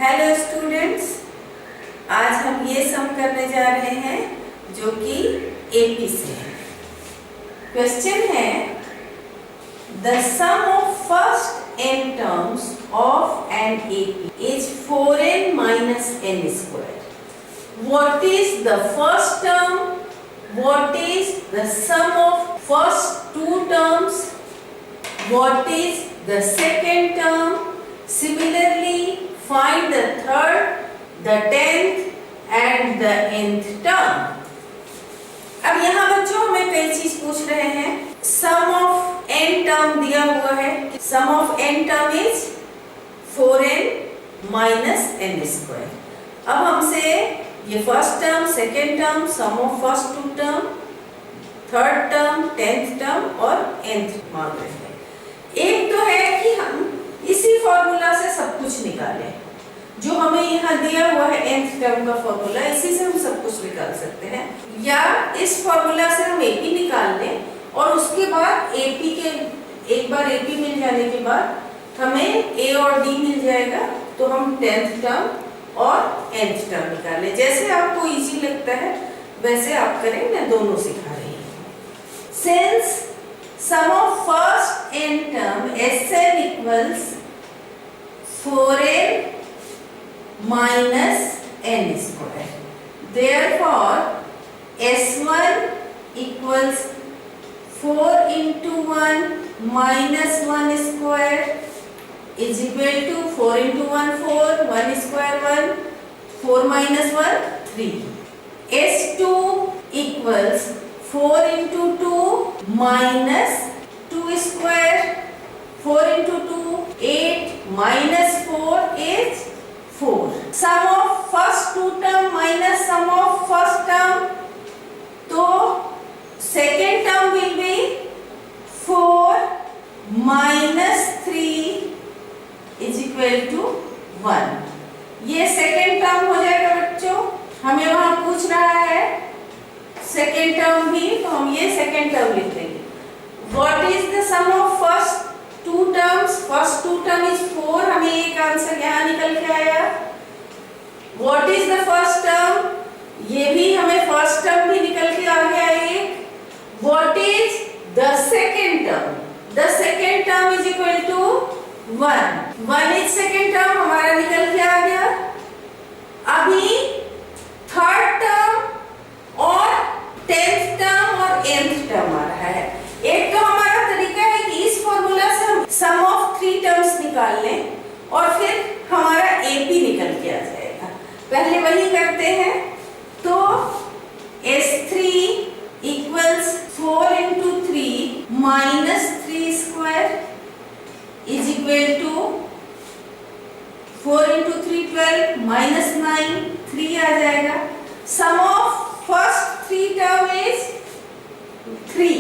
Hello students, आज हम ये सम करने जा रहे हैं जो कि एपी से है। क्वेश्चन है the sum of first n terms of an AP is 4n minus n square. What is the first term? What is the sum of first two terms? What is the second term? Similarly, find the third, the 10th and the nth term. अब यहाँ बच्चों हमें कई चीज पूछ रहे हैं। सम of n term दिया हुआ है। Sum of n term is 4n minus n square. अब हमसे ये first term, second term, sum of first two term, third term, 10th term और nth मांग रहे हैं। एक तो है कि हम इसी फॉर्मूला से सब कुछ निकालें, जो हमें यहाँ दिया हुआ है nth टर्म का फॉर्मूला, इसी से हम सब कुछ निकाल सकते हैं, या इस फॉर्मूला से हम एपी निकाल लें और उसके बाद एपी के एक बार एपी मिल जाने के बाद हमें ए और डी मिल जाएगा, तो हम 10th टर्म और nth टर्म निकाल लें। जैसे आपको इजी लगता है वैसे आप करें, मैं दोनों सिखा रही हूँ। Since sum of first n term Sn equals 4n minus n square. Therefore, S1 equals 4 into 1 minus 1 square is equal to 4 into 1 4, 1 square 1, 4 minus 1 3. S2 equals 4 into 2 minus 2 square, 4 into 2 8 minus 4 is 4. Sum of first two term minus sum of first term, तो second term will be 4 minus 3 is equal to 1. ये second term हो जाएगा बच्चों। हमें वहां पूछ रहा है सेकेंड टर्म भी, तो हम ये सेकेंड टर्म लिख देंगे। What is the sum of first two terms? First two term is 4, हमें एक आंसर यहाँ निकल के आया। What is the first term? ये भी हमें फर्स्ट टर्म भी निकल के आ गया एक। What is the second term? The second term is equal to 1. 1 is second term हमारा निकल के आ गया। अभी थर्ड टर्म और 10th टर्म और nth टर्म आ रहा है। एक तो हमारा तरीका है कि इस फॉर्मूला से हम सम ऑफ 3 टर्म्स निकाल लें और फिर हमारा एपी निकल के आ जाएगा। पहले वही करते हैं, तो S3 equals 4 into 3 minus 3 square is equal to 4 into 3 12 minus 9 3 आ जाएगा। सम of first 3 term is 3.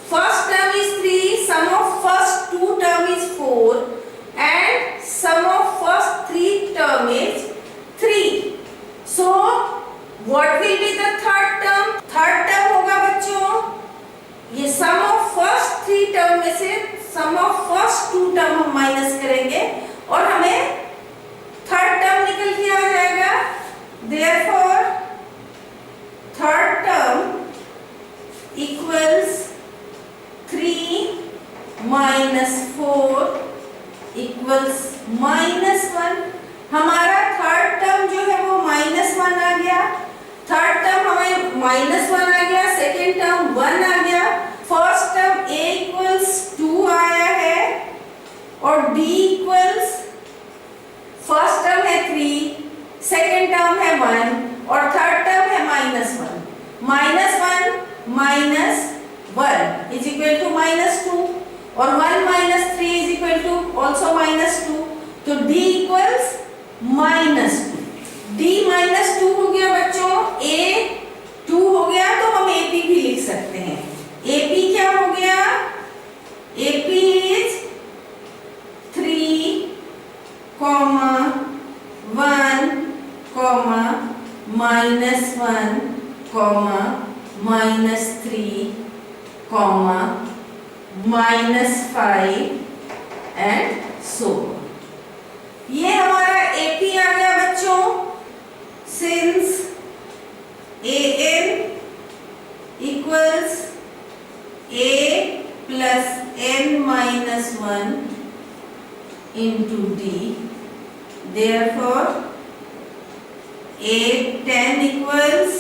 First term is 3, sum of first 2 term is 4 and sum of first 3 term is 3. So what will be the third term? Third term होगा बच्चों, ये sum of first 3 term में से sum of first 2 term हम minus करेंगे और हमें third term निकल के आ जाएगा। Therefore third term equals 3 minus 4 equals minus 1. हमारा थर्ड टर्म जो है वो -1 आ गया। थर्ड टर्म हमें -1 आ गया, सेकेंड टर्म 1 आ गया। फर्स्ट टर्म a equals 2 आया है और d equals फर्स्ट टर्म है 3, सेकेंड टर्म है 1 और थर्ड टर्म है -1। -1 minus 1 is equal to -2 और 1 minus 3 is equal to also -2, तो d equals -2। d -2 हो गया बच्चों, a 2 हो गया, तो हम ap भी लिख सकते हैं। ap क्या हो गया? ap is 3, 1, -1, -3, -5 and so on. ये हमारा AP आ गया बच्चों, since AN equals A plus N minus 1 into D, therefore A10 equals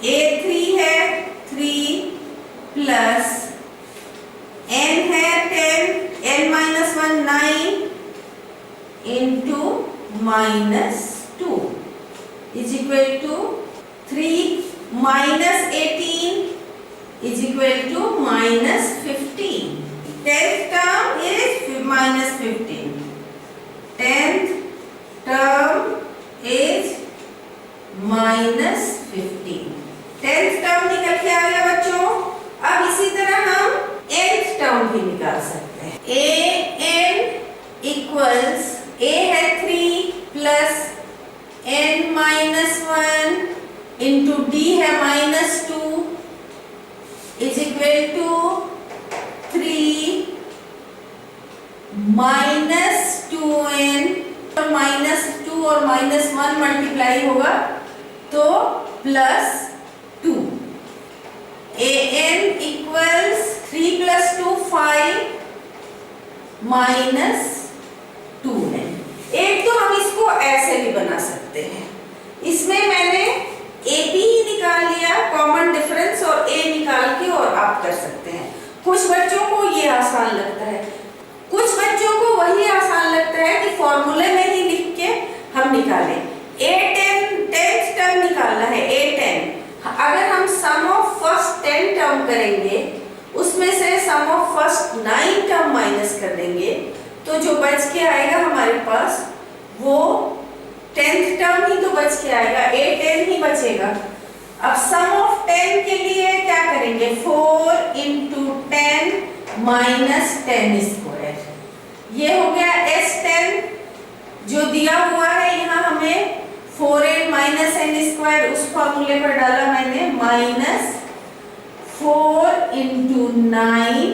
A3 है 3 plus N है 10, N minus 1 9 into minus 2 is equal to 3 minus 18 is equal to minus 15. 10th term is minus 15. 10th term is minus 15. 10th term निकल के आ गया बच्चों। अब इसी तरह हम nth term भी निकाल सकते हैं। an equals a है 3 plus n minus 1 into d है minus 2 is equal to 3 minus 2n, और minus 2 और minus 1 मल्टीप्लाई होगा तो plus 2। an equals 3 plus 2 5 minus 2n। एक तो हम इसको ऐसे भी बना सकते हैं, इसमें मैंने AP ही निकाल लिया, कॉमन डिफरेंस, और A निकाल के और आप कर सकते हैं। कुछ बच्चों को ये आसान लगता है, कुछ बच्चों को वही आसान लगता है कि फॉर्मूले में ही लिख के हम निकालें। A10 10th टर्म निकालना है, A10। अगर हम सम ऑफ फर्स्ट 10 टर्म करेंगे, उसमें से सम ऑफ फर्स्ट 9 टर्म माइनस कर देंगे, तो जो बच के आएगा हमारे पास वो 10th टर्म ही तो बच के आएगा, A10 ही बचेगा। अब सम ऑफ 10 के लिए क्या करेंगे, 4 into 10 minus 10 स्क्वायर, ये हो गया S10 जो दिया हुआ है। यहाँ हमें 4n minus n स्क्वायर उस फॉर्मूले पर डाला मैंने, माइनस 4 into 9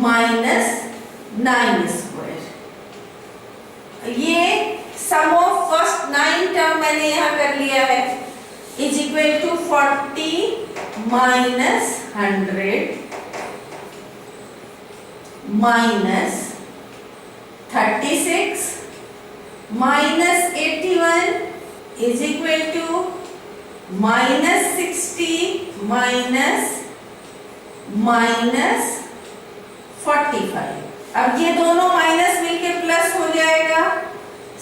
minus 9 स्क्वायर। ये सम ऑफ फर्स्ट 9 टर्म मैंने यहाँ कर लिया है, is equal to 40 minus 100 minus 36 minus 81 is equal to minus 60 minus minus 45। अब ये दोनों माइनस मिलके प्लस हो जाएगा,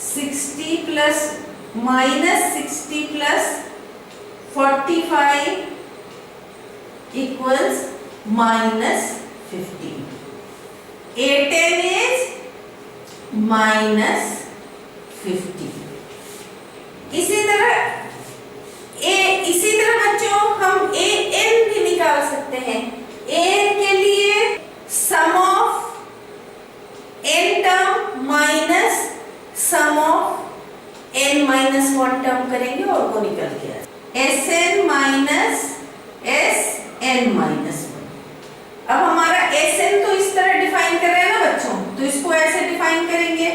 60 plus minus 60 plus 45 equals minus 15। A10 is minus 15। इसी तरह बच्चों हम AN भी निकाल सकते हैं। AN के लिए sum of n term minus sum of n minus 1 term करेंगे और वो निकल गया, Sn माइनस Sn माइनस 1। अब हमारा Sn तो इस तरह डिफाइन कर रहे हैं ना बच्चों, तो इसको ऐसे डिफाइन करेंगे,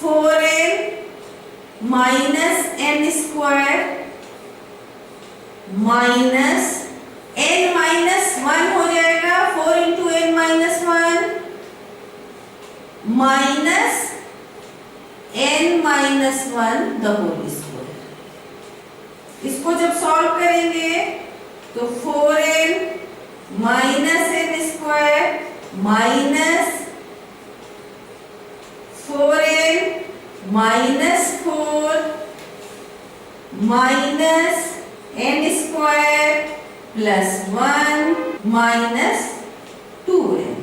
4n minus n square minus n minus 1 हो जाएगा, 4 into n minus 1 minus n minus 1 the whole square. इसको जब सॉल्व करेंगे तो 4n minus n square minus 4n minus 4 minus n square plus 1 minus 2n।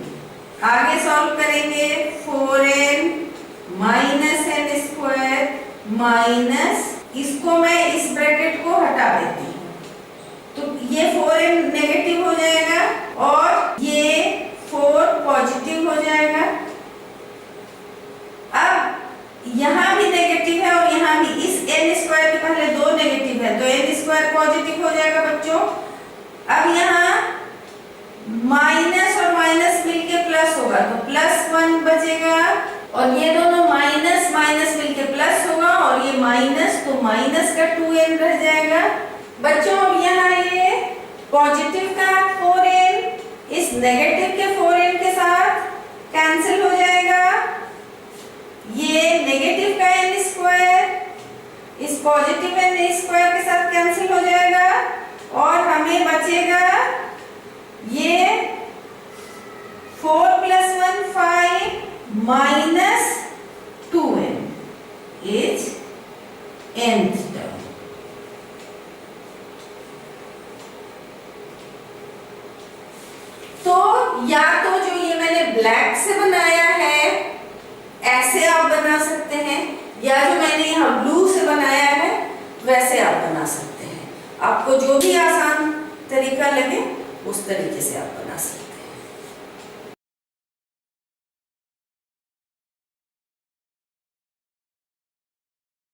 आगे solve करेंगे, 4n minus n square minus, इसको मैं इस ब्रैकेट को हटा देती हूँ, तो ये 4n नेगेटिव हो जाएगा और ये 4 पॉजिटिव हो जाएगा। अब यहाँ भी नेगेटिव है और यहाँ भी, इस n स्क्वायर के पहले 2 नेगेटिव है, तो n स्क्वायर पॉजिटिव हो जाएगा बच्चों। अब यहाँ माइनस और माइनस मिलके प्लस होगा, तो प्लस 1 बचेगा और ये दोनों माइनस माइनस मिलके प्लस होगा और ये माइनस तो माइनस का 2n रह जाएगा। बच्चों अब यहाँ ये पॉजिटिव का 4n इस नेगेटिव के 4n के साथ कैंसिल हो जाएगा। ये नेगेटिव का n स्क्वायर इस पॉजिटिव n स्क्वायर के साथ कैंसिल हो जाएगा और हमें बचेगा ये 4 + 1 5 minus 2n is nth term। तो या तो जो ये मैंने ब्लैक से बनाया है ऐसे आप बना सकते हैं, या जो मैंने यहाँ ब्लू से बनाया है वैसे आप बना सकते हैं। आपको जो भी आसान तरीका लगे उस तरीके से आप बना सकते हैं।